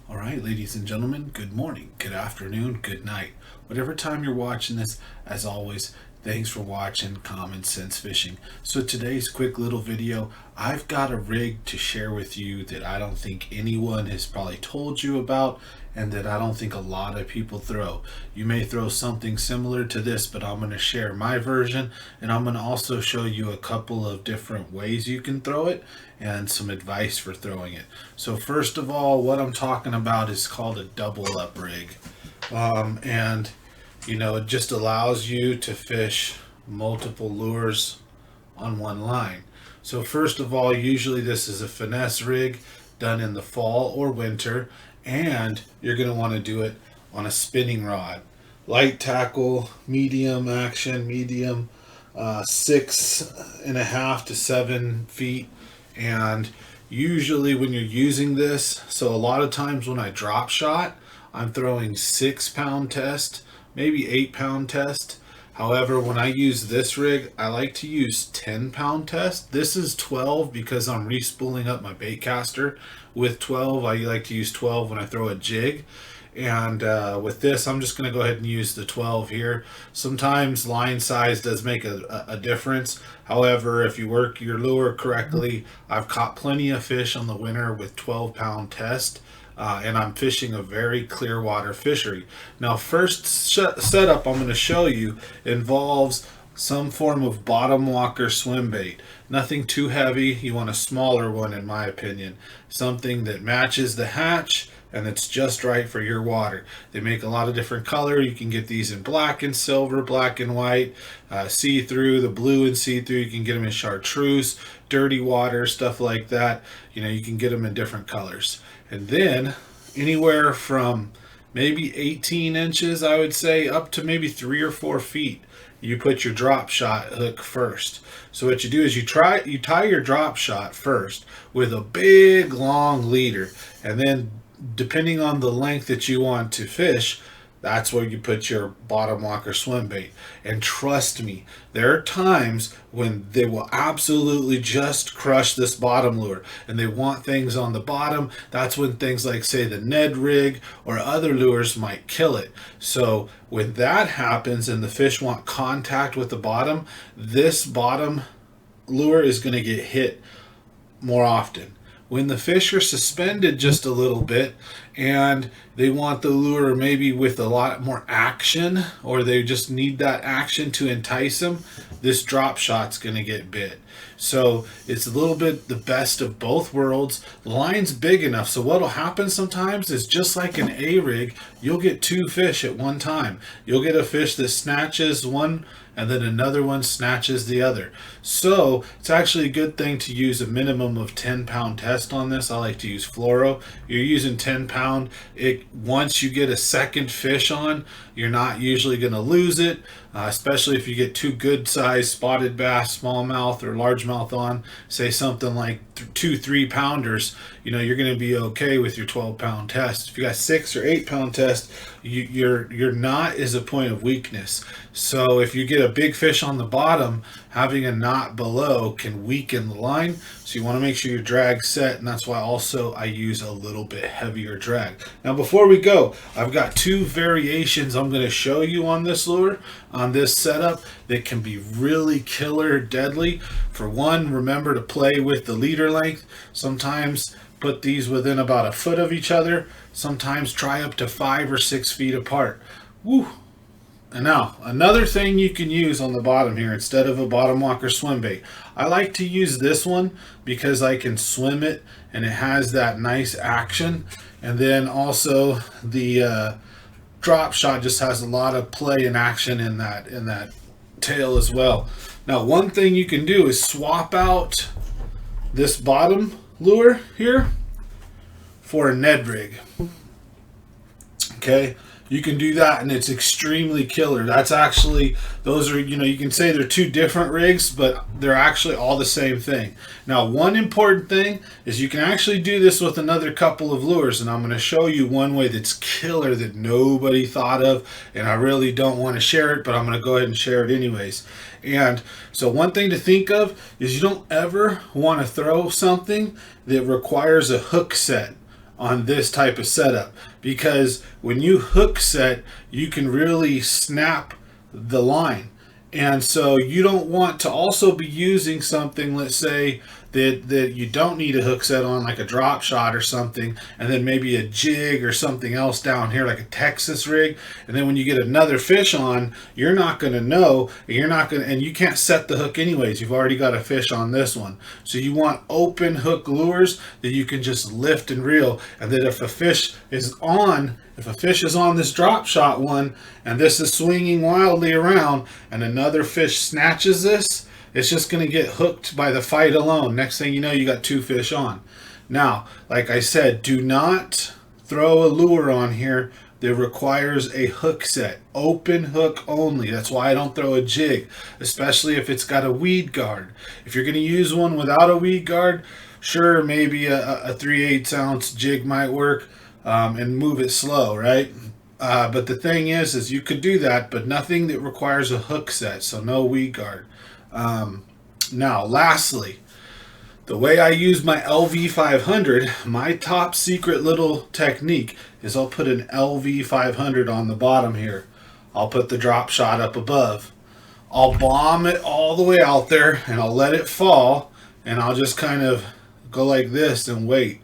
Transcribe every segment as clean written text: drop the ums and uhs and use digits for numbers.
All right, ladies and gentlemen, good morning, good afternoon, good night. Whatever time you're watching this, as always, thanks for watching Common Sense Fishing. So, today's quick little video, I've got a rig to share with you that I don't think anyone has probably told you about and that I don't think a lot of people throw. You may throw something similar to this, but I'm going to share my version and I'm going to also show you a couple of different ways you can throw it and some advice for throwing it. So first of all, what I'm talking about is called a double up rig. And it just allows you to fish multiple lures on one line. So first of all, usually this is a finesse rig done in the fall or winter, and you're going to want to do it on a spinning rod. Light tackle, medium action, medium, 6.5 to 7 feet. And usually when you're using this, so a lot of times when I drop shot, I'm throwing 6 pound test, maybe 8 pound test. However, when I use this rig, I like to use 10 pound test. This is 12 because I'm respooling up my bait caster with 12. I like to use 12 when I throw a jig. And with this, I'm just going to go ahead and use the 12 here. Sometimes line size does make a difference. However, if you work your lure correctly, I've caught plenty of fish on the winter with 12 pound test. And I'm fishing a very clear water fishery. Now, first setup I'm going to show you involves some form of bottom walker swim bait. Nothing too heavy. You want a smaller one, in my opinion. Something that matches the hatch and it's just right for your water. They make a lot of different color. You can get these in black and silver, black and white, see-through, the blue and see-through. You can get them in chartreuse, dirty water, stuff like that. You can get them in different colors. And then anywhere from maybe 18 inches, I would say, up to maybe 3 or 4 feet, you put your drop shot hook first. So what you do is you tie your drop shot first with a big long leader, and then depending on the length that you want to fish, that's where you put your bottom walker swim bait. And trust me, there are times when they will absolutely just crush this bottom lure and they want things on the bottom. That's when things like, say, the Ned rig or other lures might kill it. So when that happens and the fish want contact with the bottom, this bottom lure is going to get hit more often. When the fish are suspended just a little bit and they want the lure maybe with a lot more action, or they just need that action to entice them, this drop shot's going to get bit. So it's a little bit the best of both worlds. The line's big enough, so what'll happen sometimes is, just like an A rig, you'll get 2 fish at one time. You'll get a fish that snatches one and then another one snatches the other. So it's actually a good thing to use a minimum of 10 pound test on this. I like to use fluoro. You're using 10 pound. Once you get a second fish on, you're not usually going to lose it, especially if you get 2 good sized spotted bass, smallmouth or largemouth on, say something like 2 3 pounders. You're going to be okay with your 12 pound test. If you got 6 or 8 pound test, your knot is a point of weakness. So if you get a big fish on the bottom, having a knot below can weaken the line. So you want to make sure your drag's set, and that's why also I use a little bit heavier drag. Now before we go, I've got 2 variations I'm going to show you on this lure, on this setup, that can be really killer deadly. For one, remember to play with the leader length. Sometimes put these within about a foot of each other. Sometimes try up to 5 or 6 feet apart. Woo! And now, another thing you can use on the bottom here instead of a bottom walker swim bait. I like to use this one because I can swim it and it has that nice action. And then also the drop shot just has a lot of play and action in that tail as well. Now, one thing you can do is swap out this bottom lure here for a Ned rig. Okay, you can do that and it's extremely killer. That's actually, those are, you can say they're 2 different rigs, but they're actually all the same thing. Now, one important thing is you can actually do this with another couple of lures, and I'm going to show you one way that's killer that nobody thought of, and I really don't want to share it, but I'm going to go ahead and share it anyways. And so one thing to think of is you don't ever want to throw something that requires a hook set on this type of setup, because when you hook set, you can really snap the line. And so you don't want to also be using something, let's say, that you don't need a hook set on, like a drop shot or something, and then maybe a jig or something else down here, like a Texas rig. And then when you get another fish on, you're not going to know, and you can't set the hook anyways. You've already got a fish on this one. So you want open hook lures that you can just lift and reel. And that if a fish is on this drop shot one, and this is swinging wildly around, and another fish snatches this, it's just going to get hooked by the fight alone. Next thing you know, you got two fish on. Now, like I said, do not throw a lure on here that requires a hook set. Open hook only. That's why I don't throw a jig, especially if it's got a weed guard. If you're going to use one without a weed guard, sure, maybe a 3/8 ounce jig might work, and move it slow, right? But the thing is you could do that, but nothing that requires a hook set, so no weed guard. Now, lastly, the way I use my LV500, my top secret little technique is I'll put an LV500 on the bottom here. I'll put the drop shot up above. I'll bomb it all the way out there, and I'll let it fall, and I'll just kind of go like this and wait.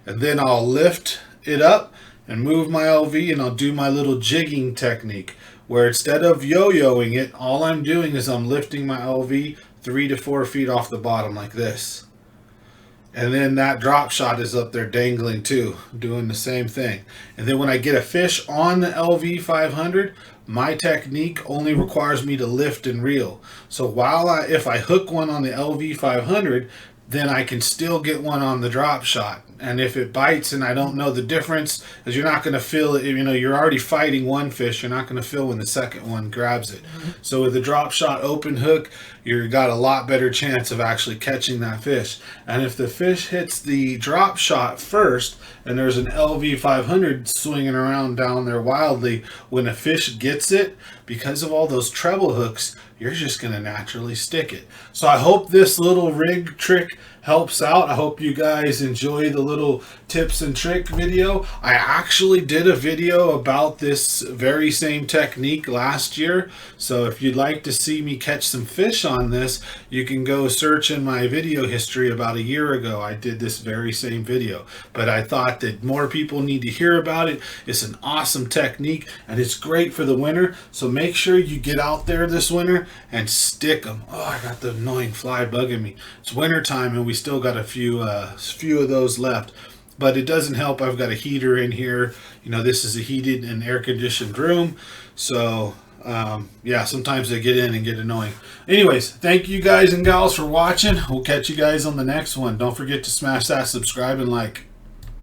And then I'll lift it up and move my LV, and I'll do my little jigging technique, where instead of yo-yoing it, all I'm doing is I'm lifting my LV 3 to 4 feet off the bottom like this. And then that drop shot is up there dangling too, doing the same thing. And then when I get a fish on the LV500, my technique only requires me to lift and reel. So if I hook one on the LV500, then I can still get one on the drop shot. And if it bites and I don't know the difference, because you're not going to feel it, you're already fighting one fish, you're not going to feel when the second one grabs it. So with the drop shot open hook, you've got a lot better chance of actually catching that fish. And if the fish hits the drop shot first, and there's an LV500 swinging around down there wildly, when a fish gets it, because of all those treble hooks, you're just going to naturally stick it. So I hope this little rig trick helps out. I hope you guys enjoy the little tips and trick video. I actually did a video about this very same technique last year. So if you'd like to see me catch some fish on this, you can go search in my video history about a year ago. I did this very same video, but I thought that more people need to hear about it. It's an awesome technique and it's great for the winter. So make sure you get out there this winter and stick them. Oh, I got the annoying fly bugging me. It's winter time and we still got a few of those left. But it doesn't help. I've got a heater in here. This is a heated and air conditioned room. So yeah, sometimes they get in and get annoying. Anyways, thank you guys and gals for watching. We'll catch you guys on the next one. Don't forget to smash that subscribe and like.